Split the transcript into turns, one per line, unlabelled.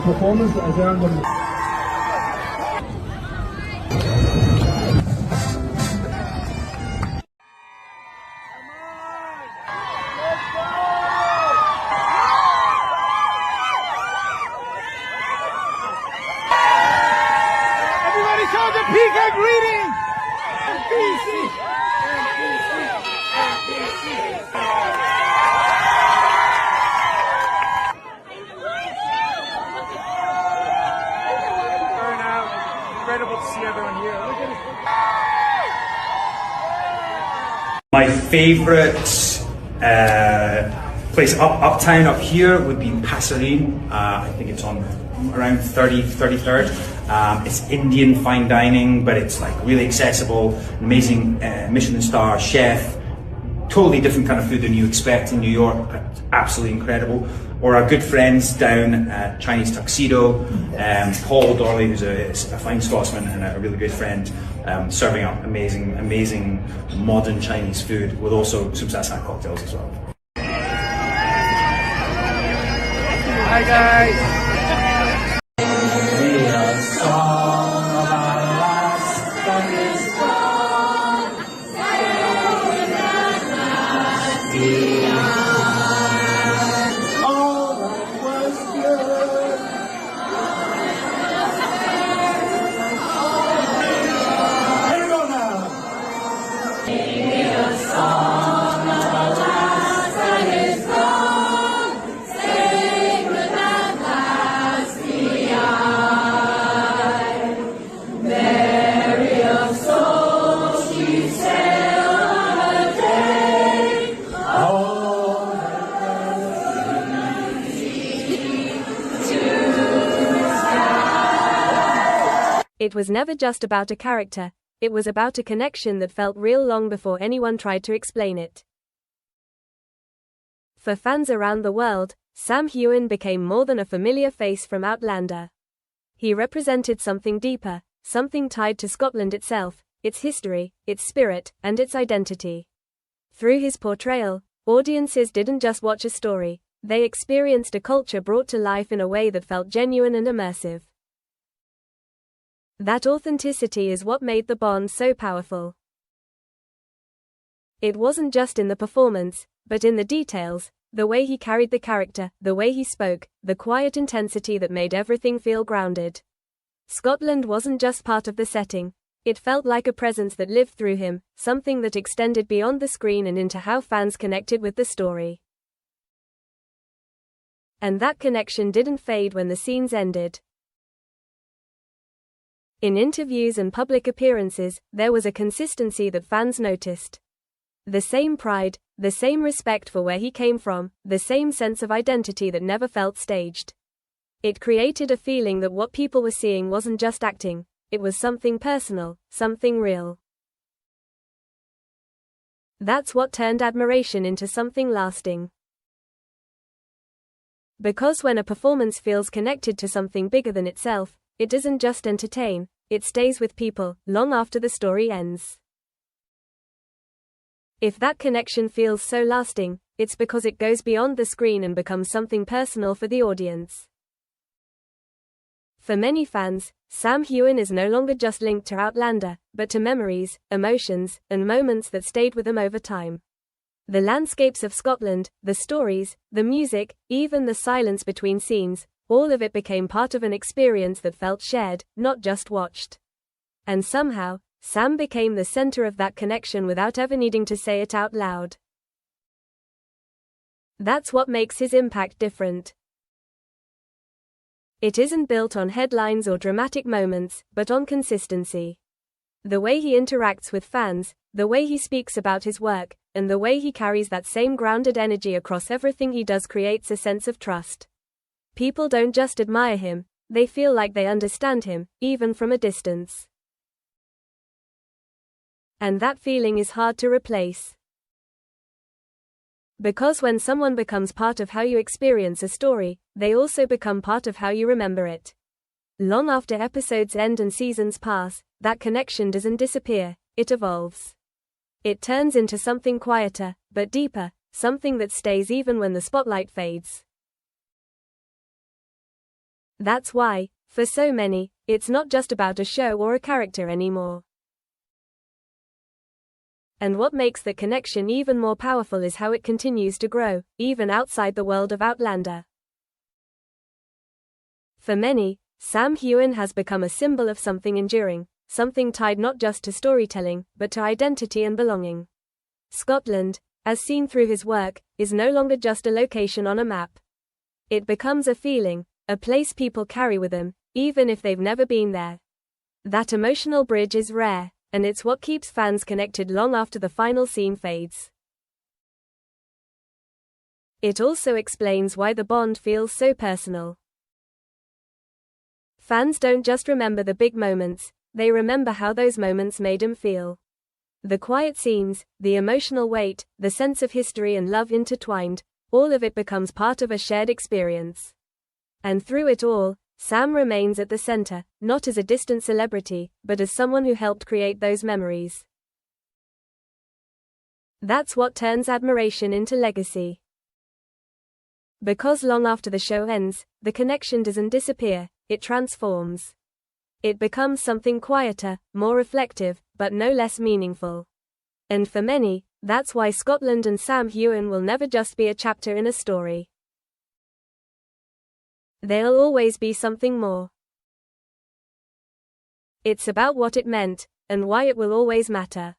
Performance as earned them.
Everybody show the peacock greeting! NBC! Incredible to see everyone here. Look at it.
My favorite place uptown up here would be Passerine. I think it's on around 33rd. It's Indian fine dining, but it's like really accessible, amazing Michelin star chef. Totally different kind of food than you expect in New York, but absolutely incredible. Or our good friends down at Chinese Tuxedo, Paul Dorley, who's a fine Scotsman and a really good friend, serving up amazing modern Chinese food with also some satsang cocktails as well.
Hi guys!
It was never just about a character, it was about a connection that felt real long before anyone tried to explain it. For fans around the world, Sam Heughan became more than a familiar face from Outlander. He represented something deeper, something tied to Scotland itself, its history, its spirit, and its identity. Through his portrayal, audiences didn't just watch a story, they experienced a culture brought to life in a way that felt genuine and immersive. That authenticity is what made the bond so powerful. It wasn't just in the performance, but in the details, the way he carried the character, the way he spoke, the quiet intensity that made everything feel grounded. Scotland wasn't just part of the setting, it felt like a presence that lived through him, something that extended beyond the screen and into how fans connected with the story. And that connection didn't fade when the scenes ended. In interviews and public appearances, there was a consistency that fans noticed. The same pride, the same respect for where he came from, the same sense of identity that never felt staged. It created a feeling that what people were seeing wasn't just acting, it was something personal, something real. That's what turned admiration into something lasting. Because when a performance feels connected to something bigger than itself, it doesn't just entertain, it stays with people, long after the story ends. If that connection feels so lasting, it's because it goes beyond the screen and becomes something personal for the audience. For many fans, Sam Heughan is no longer just linked to Outlander, but to memories, emotions, and moments that stayed with them over time. The landscapes of Scotland, the stories, the music, even the silence between scenes, all of it became part of an experience that felt shared, not just watched. And somehow, Sam became the center of that connection without ever needing to say it out loud. That's what makes his impact different. It isn't built on headlines or dramatic moments, but on consistency. The way he interacts with fans, the way he speaks about his work, and the way he carries that same grounded energy across everything he does creates a sense of trust. People don't just admire him, they feel like they understand him, even from a distance. And that feeling is hard to replace. Because when someone becomes part of how you experience a story, they also become part of how you remember it. Long after episodes end and seasons pass, that connection doesn't disappear, it evolves. It turns into something quieter, but deeper, something that stays even when the spotlight fades. That's why, for so many, it's not just about a show or a character anymore. And what makes the connection even more powerful is how it continues to grow, even outside the world of Outlander. For many, Sam Heughan has become a symbol of something enduring, something tied not just to storytelling, but to identity and belonging. Scotland, as seen through his work, is no longer just a location on a map. It becomes a feeling, a place people carry with them, even if they've never been there. That emotional bridge is rare, and it's what keeps fans connected long after the final scene fades. It also explains why the bond feels so personal. Fans don't just remember the big moments, they remember how those moments made them feel. The quiet scenes, the emotional weight, the sense of history and love intertwined, all of it becomes part of a shared experience. And through it all, Sam remains at the center, not as a distant celebrity, but as someone who helped create those memories. That's what turns admiration into legacy. Because long after the show ends, the connection doesn't disappear, it transforms. It becomes something quieter, more reflective, but no less meaningful. And for many, that's why Scotland and Sam Heughan will never just be a chapter in a story. They'll always be something more. It's about what it meant, and why it will always matter.